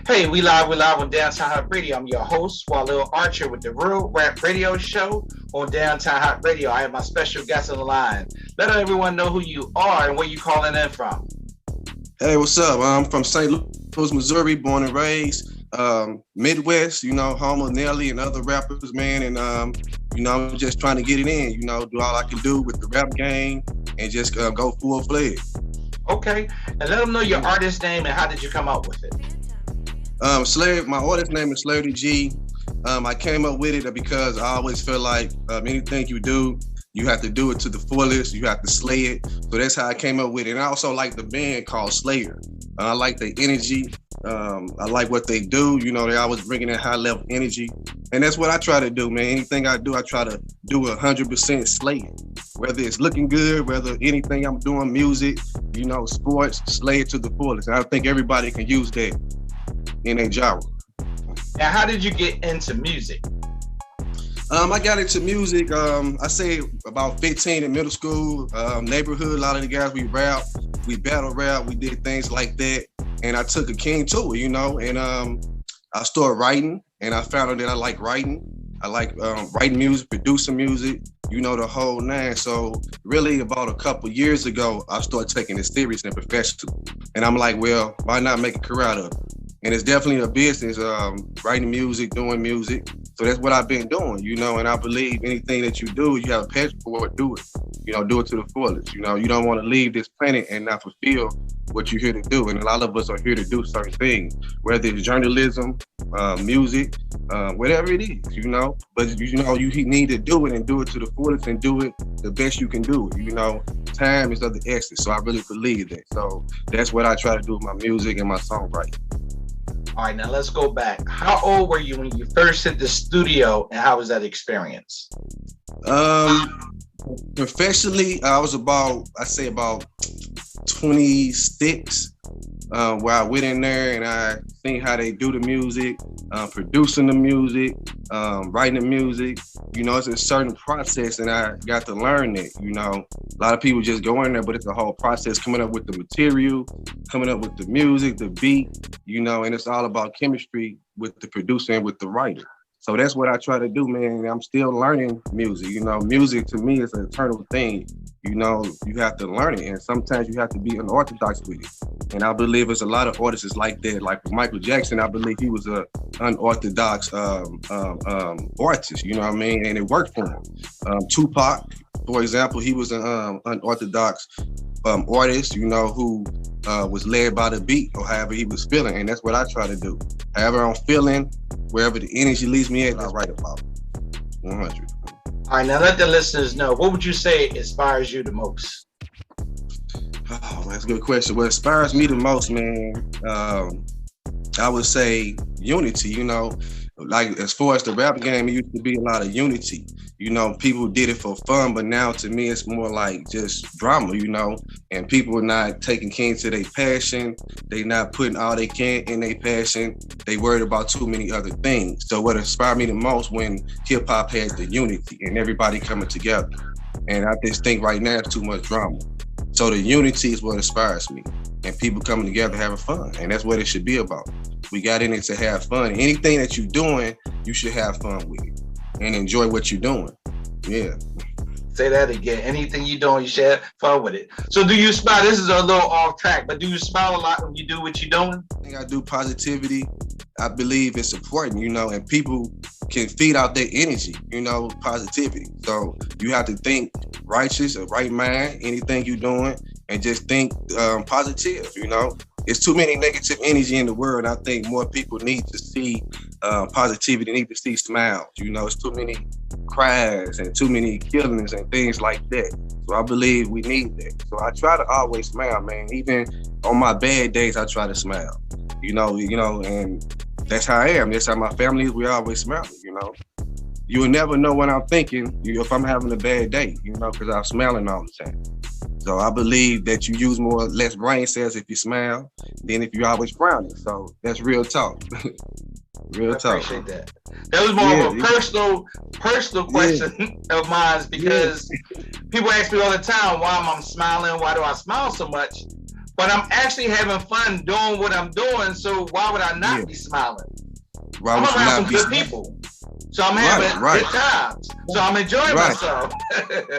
Hey, we live on Downtown Hot Radio. I'm your host, Walil Archer, with the Real Rap Radio Show on Downtown Hot Radio. I have my special guest on the line. Let everyone know who you are and where you calling in from. Hey, what's up? I'm from St. Louis, Missouri, born and raised. Midwest, home of Nelly and other rappers, man. And, I'm just trying to get it in, do all I can do with the rap game and just go full-fledged. Okay. And let them know your artist name and how did you come up with it? My artist name is Slurdy G. I came up with it because I always feel like anything you do, you have to do it to the fullest. You have to slay it. So that's how I came up with it. And I also like the band called Slayer. I like the energy. I like what they do. They always bringing in high level energy. And that's what I try to do, man. Anything I do, I try to do 100% slay it. Whether it's looking good, whether anything I'm doing, music, sports, slay it to the fullest. And I think everybody can use that in a genre. Now, how did you get into music? I got into music, I say about 15 in middle school, neighborhood. A lot of the guys, we rap, we battle rap, we did things like that. And I took a king to it, and I started writing, and I found out that I like writing. I like writing music, producing music, the whole nine. So really about a couple years ago, I started taking it serious and professional. And I'm like, well, why not make a career out of it? And it's definitely a business, writing music, doing music. So that's what I've been doing, and I believe anything that you do, you have a passion for it, do it. Do it to the fullest. You don't want to leave this planet and not fulfill what you're here to do. And a lot of us are here to do certain things, whether it's journalism, music, whatever it is, But, you need to do it and do it to the fullest and do it the best you can do it. Time is of the essence. So I really believe that. So that's what I try to do with my music and my songwriting. All right, now let's go back. How old were you when you first hit the studio, and how was that experience? Professionally, I was about 26, where I went in there and I seen how they do the music, producing the music, writing the music. It's a certain process, and I got to learn it. A lot of people just go in there, but it's a whole process coming up with the material, coming up with the music, the beat, and it's all about chemistry with the producer and with the writer. So that's what I try to do, man. I'm still learning music. Music to me is an eternal thing. You have to learn it, and sometimes you have to be unorthodox with it. And I believe there's a lot of artists like that. Like with Michael Jackson, I believe he was an unorthodox artist, and it worked for him. Tupac, for example, he was an unorthodox artist, who was led by the beat or however he was feeling. And that's what I try to do. However I'm feeling, wherever the energy leads me at, I write about it. 100. All right, now let the listeners know, what would you say inspires you the most? Oh, that's a good question. What inspires me the most, man, I would say unity, Like as far as the rap game, it used to be a lot of unity. People did it for fun, but now to me it's more like just drama, and people are not taking care to their passion. They not putting all they can in their passion. They worried about too many other things. So what inspired me the most when hip hop had the unity and everybody coming together. And I just think right now it's too much drama. So the unity is what inspires me, and people coming together having fun, and that's what it should be about. We got in it to have fun. Anything that you're doing, you should have fun with it and enjoy what you're doing. Yeah. Say that again. Anything you're doing, you should have fun with it. So do you smile? This is a little off track, but do you smile a lot when you do what you're doing? I think I do positivity. I believe it's important, and people can feed out their energy, positivity. So you have to think righteous, a right mind, anything you're doing, and just think positive, It's too many negative energy in the world. I think more people need to see positivity, need to see smiles. It's too many cries and too many killings and things like that. So I believe we need that. So I try to always smile, man. Even on my bad days, I try to smile. And that's how I am. That's how my family is. We always smiling, You will never know what I'm thinking if I'm having a bad day, because I'm smiling all the time. So I believe that you use less brain cells if you smile than if you're always frowning. So that's real talk. Real talk. I appreciate that. That was more of a personal question of mine, because people ask me all the time, why am I smiling? Why do I smile so much? but I'm actually having fun doing what I'm doing. So why would I not be smiling? I'm around some good people, so I'm having good times. So I'm enjoying myself.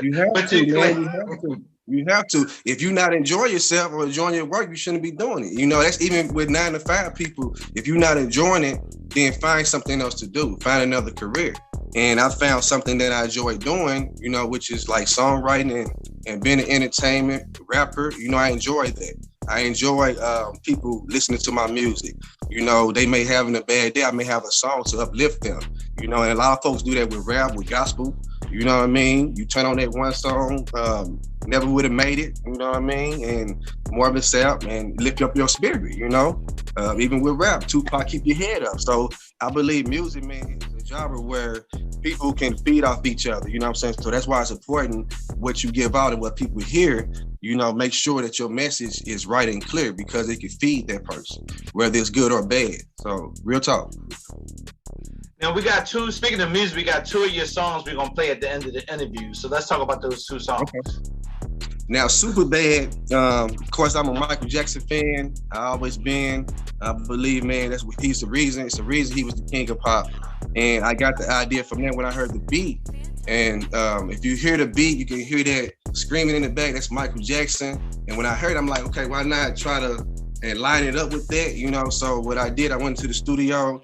You have to, man. You have to. If you're not enjoying yourself or enjoying your work, you shouldn't be doing it. You know, that's even with 9 to 5 people. If you're not enjoying it, then find something else to do. Find another career. And I found something that I enjoy doing, you know, which is like songwriting and being an entertainment rapper. You know, I enjoy that. I enjoy people listening to my music. You know, they may having a bad day. I may have a song to uplift them. You know, and a lot of folks do that with rap, with gospel. You know what I mean? You turn on that one song, never would have made it, you know what I mean? And Marvin Sapp, and lift up your spirit, you know? Even with rap, Tupac, keep your head up. So I believe music, man, is a genre where people can feed off each other, you know what I'm saying? So that's why it's important what you give out and what people hear, you know, make sure that your message is right and clear because it can feed that person, whether it's good or bad. So real talk. Now we got two, speaking of music, we got 2 of your songs we're gonna play at the end of the interview. So let's talk about those 2 songs. Okay. Now, Superbad, of course, I'm a Michael Jackson fan. I always been. I believe, man, he's the reason. It's the reason he was the king of pop. And I got the idea from that when I heard the beat. And if you hear the beat, you can hear that screaming in the back. That's Michael Jackson. And when I heard it, I'm like, okay, why not try to and line it up with that, you know? So what I did, I went to the studio.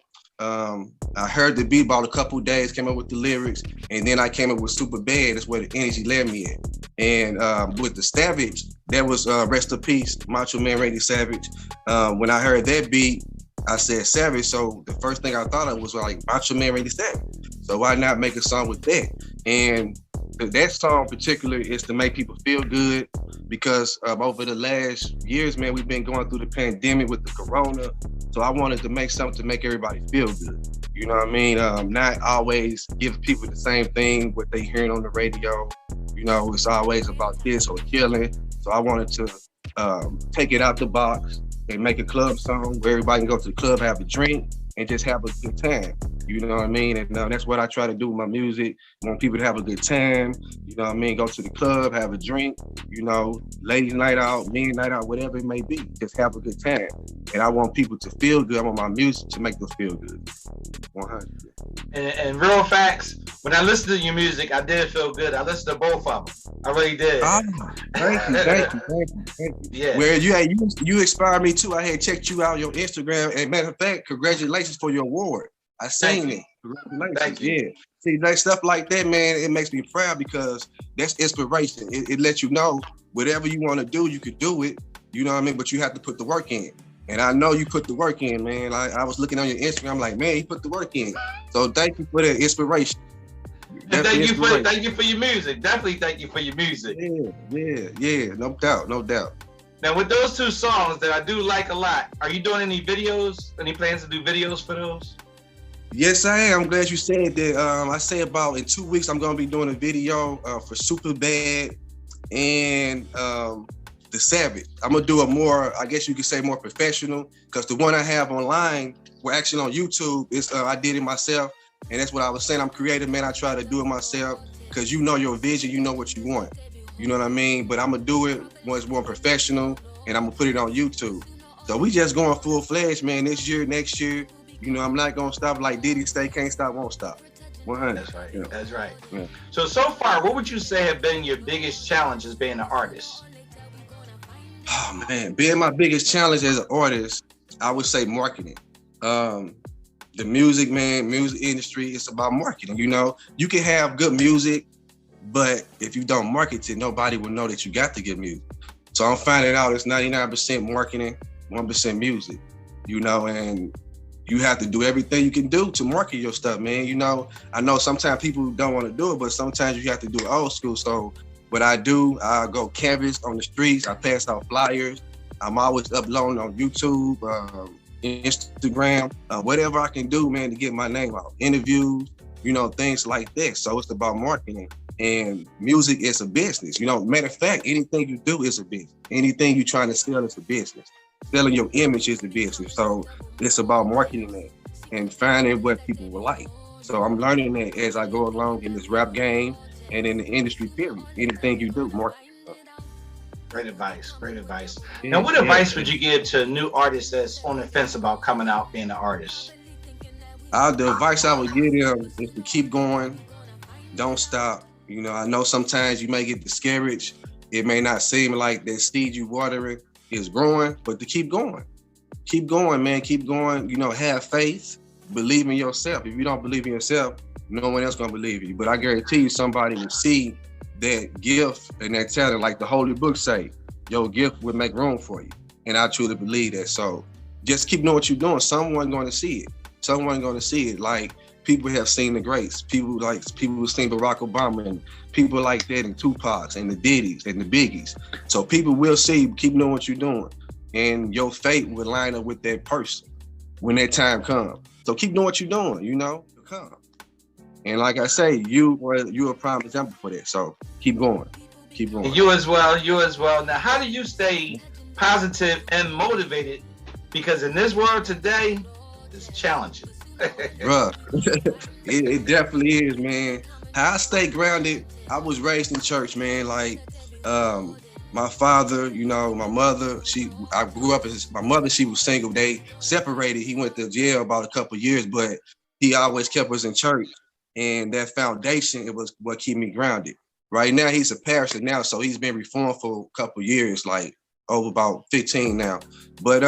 I heard the beat about a couple of days, came up with the lyrics, and then I came up with Superbad. That's where the energy led me at. And with the Savage, that was rest in peace, Macho Man Randy Savage. When I heard that beat, I said Savage. So the first thing I thought of was like Macho Man Randy Savage. So why not make a song with that? And that song in particular is to make people feel good because over the last years, man, we've been going through the pandemic with the corona. So I wanted to make something to make everybody feel good. You know what I mean? Not always give people the same thing, what they hearing on the radio. You know, it's always about this or killing. So I wanted to take it out the box and make a club song where everybody can go to the club, have a drink, and just have a good time. You know what I mean? And that's what I try to do with my music. I want people to have a good time. You know what I mean? Go to the club, have a drink, you know, ladies night out, men night out, whatever it may be. Just have a good time. And I want people to feel good. I want my music to make them feel good. 100. And real facts, when I listened to your music, I did feel good. I listened to both of them. I really did. Thank you. Yeah. Where you inspired me too. I had checked you out on your Instagram. And matter of fact, congratulations for your award. I seen it. Congratulations. Thank you. Yeah. See, like stuff like that, man, it makes me proud because that's inspiration. It lets you know whatever you want to do, you could do it. You know what I mean? But you have to put the work in. And I know you put the work in, man. I was looking on your Instagram, I'm like, man, he put the work in. So thank you for the inspiration. And thank you for your music. Definitely thank you for your music. Yeah. No doubt. Now with those 2 songs that I do like a lot, are you doing any videos? Any plans to do videos for those? Yes, I am. I'm glad you said that. I say about in 2 weeks, I'm going to be doing a video for Superbad and the Savage. I'm going to do a more, I guess you could say more professional, because the one I have online, we're actually on YouTube, I did it myself. And that's what I was saying. I'm creative, man. I try to do it myself because you know your vision, you know what you want. You know what I mean? But I'm going to do it once more professional and I'm going to put it on YouTube. So we just going full-fledged, man, this year, next year. You know, I'm not gonna stop like Diddy say, can't stop, won't stop. 100. That's right. Yeah. That's right. Yeah. So far, what would you say have been your biggest challenges being an artist? Oh man, being my biggest challenge as an artist, I would say marketing. The music industry, it's about marketing. You know, you can have good music, but if you don't market it, nobody will know that you got the good music. So I'm finding out it's 99% marketing, 1% music. You know, and you have to do everything you can do to market your stuff, man. You know, I know sometimes people don't want to do it, but sometimes you have to do it old school. So what I do, I go canvas on the streets, I pass out flyers. I'm always uploading on YouTube, Instagram, whatever I can do, man, to get my name out. Interviews, you know, things like that. So it's about marketing. And music is a business. You know, matter of fact, anything you do is a business. Anything you're trying to sell is a business. Selling your image is the business. So it's about marketing that and finding what people will like. So I'm learning that as I go along in this rap game and in the industry period. Anything you do, marketing. Great advice. Great advice. Now, what advice would you give to a new artist that's on the fence about coming out being an artist? The advice I would give them is to keep going. Don't stop. You know, I know sometimes you may get discouraged. It may not seem like that seed you watering is growing, but to keep going. Keep going, man. Keep going. You know, have faith. Believe in yourself. If you don't believe in yourself, no one else gonna believe in you. But I guarantee you somebody will see that gift and that talent, like the Holy Book say, your gift will make room for you. And I truly believe that. So just keep doing what you're doing. Someone gonna see it. Someone gonna see it. Like people have seen the greats. People who've seen Barack Obama and people like that and Tupac and the Diddy's and the Biggies. So people will see you. Keep doing what you're doing. And your fate will line up with that person when that time comes. So keep doing what you're doing, you know, come. And like I say, you're a prime example for that. So keep going, keep going. And you as well. Now, how do you stay positive and motivated? Because in this world today, it's challenging. Bruh, it definitely is, man. How I stay grounded, I was raised in church, man. Like, my father, you know, my mother, I grew up as my mother, she was single. They separated. He went to jail about a couple of years, but he always kept us in church. And that foundation, it was what kept me grounded. Right now, he's a pastor now, so he's been reformed for a couple of years, like over about 15 now. But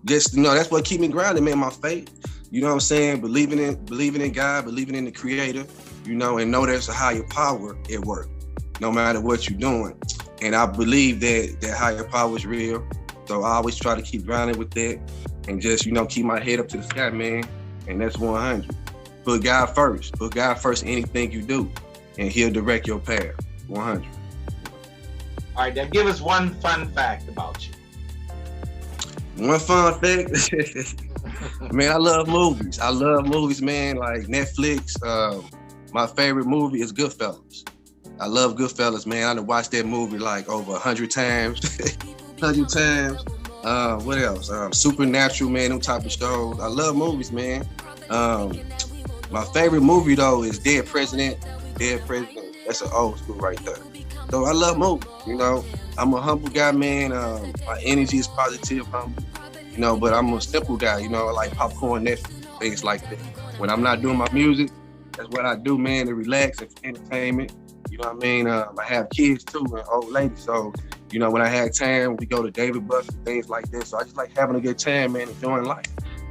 just, you know, that's what keep me grounded, man, my faith. You know what I'm saying? Believing in God, believing in the Creator, you know, and know there's a higher power at work, no matter what you're doing. And I believe that higher power is real. So I always try to keep grounded with that and just, you know, keep my head up to the sky, man. And that's 100. Put God first. Put God first in anything you do, and He'll direct your path. 100. All right, now give us one fun fact about you. One fun fact? Man, I love movies. I love movies, man, like Netflix. My favorite movie is Goodfellas. I love Goodfellas, man. I done watched that movie like over 100 times. 100 times. What else? Supernatural, man, them type of shows. I love movies, man. My favorite movie, though, is Dead President. Dead President. That's an old school right there. So I love movies, you know. I'm a humble guy, man. My energy is positive, humble. You know, but I'm a simple guy, you know. I like popcorn, Netflix, things like that. When I'm not doing my music, that's what I do, man, to relax and for entertainment. You know what I mean? I have kids, too, and old ladies. So, you know, when I had time, we go to David Buster, things like that. So I just like having a good time, man, enjoying life.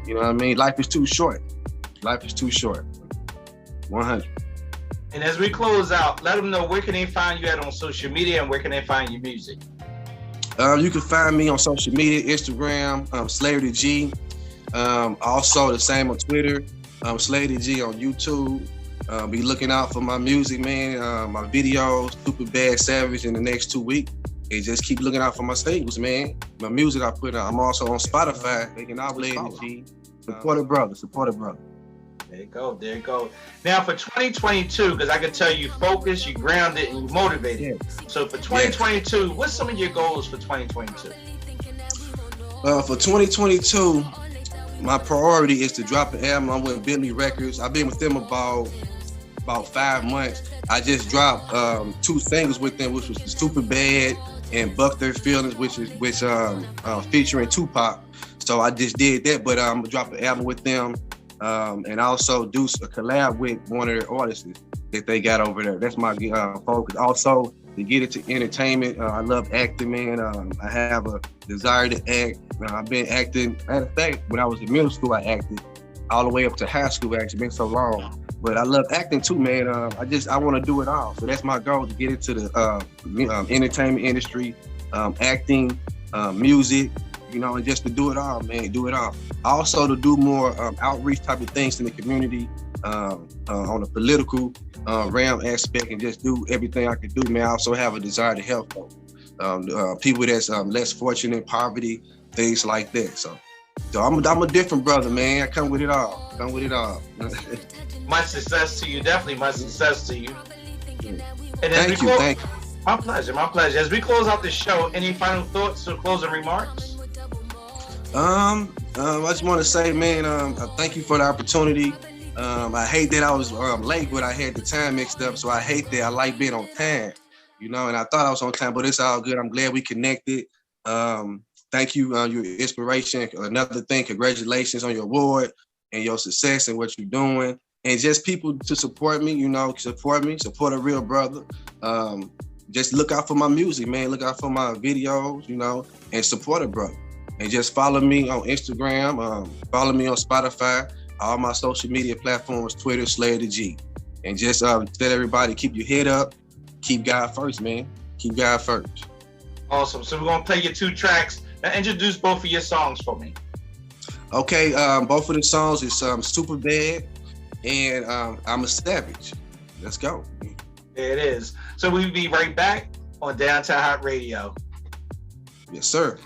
You know what I mean? Life is too short. Life is too short. 100. And as we close out, let them know where can they find you at on social media and where can they find your music? You can find me on social media, Instagram, SlayerTheG. Also the same on Twitter, SlayerTheG on YouTube. Be looking out for my music, man, my videos, Super Bad Savage in the next 2 weeks. And just keep looking out for my singles, man. My music I put out. I'm also on Spotify. They can always SlayerTheG. Support a brother. There you go. Now for 2022, because I can tell you focused, you grounded, and you motivated. Yeah. So for 2022, what's some of your goals for 2022? For 2022, my priority is to drop an album. I'm with Bentley Records. I've been with them about 5 months. I just dropped 2 singles with them, which was Super Bad and Buck Their Feelings, which featuring Tupac. So I just did that, but I'm gonna drop an album with them. And also do a collab with one of their artists that they got over there. That's my focus. Also, to get into entertainment, I love acting, man. I have a desire to act. I've been acting. Matter of fact, when I was in middle school, I acted all the way up to high school. Actually, been so long. But I love acting too, man. I want to do it all. So that's my goal, to get into the entertainment industry, acting, music. You know, and just to do it all, man, do it all. Also to do more outreach type of things in the community, on a political realm aspect, and just do everything I can do, man. I also have a desire to help people that's less fortunate, poverty, things like that. So I'm a different brother, man. I come with it all. Much success to you, definitely much success to you. And thank you. My pleasure. As we close out the show, any final thoughts or closing remarks? I just want to say, man, thank you for the opportunity. I hate that I was late, but I had the time mixed up, so I hate that. I like being on time. you know, and I thought I was on time, but it's all good. I'm glad we connected. Thank you, your inspiration. Another thing, congratulations on your award and your success and what you're doing. And just people to support me, you know, support a real brother. Just look out for my music, man. Look out for my videos, you know, and support a brother. And just follow me on Instagram, follow me on Spotify, all my social media platforms, Twitter, Slayer the G. And just tell everybody, keep your head up, keep God first, man. Keep God first. Awesome. So we're gonna play your 2 tracks. Now introduce both of your songs for me. Okay, both of the songs is Super Bad and I'm a Savage. Let's go. There it is. So we'll be right back on Downtown Hot Radio. Yes, sir.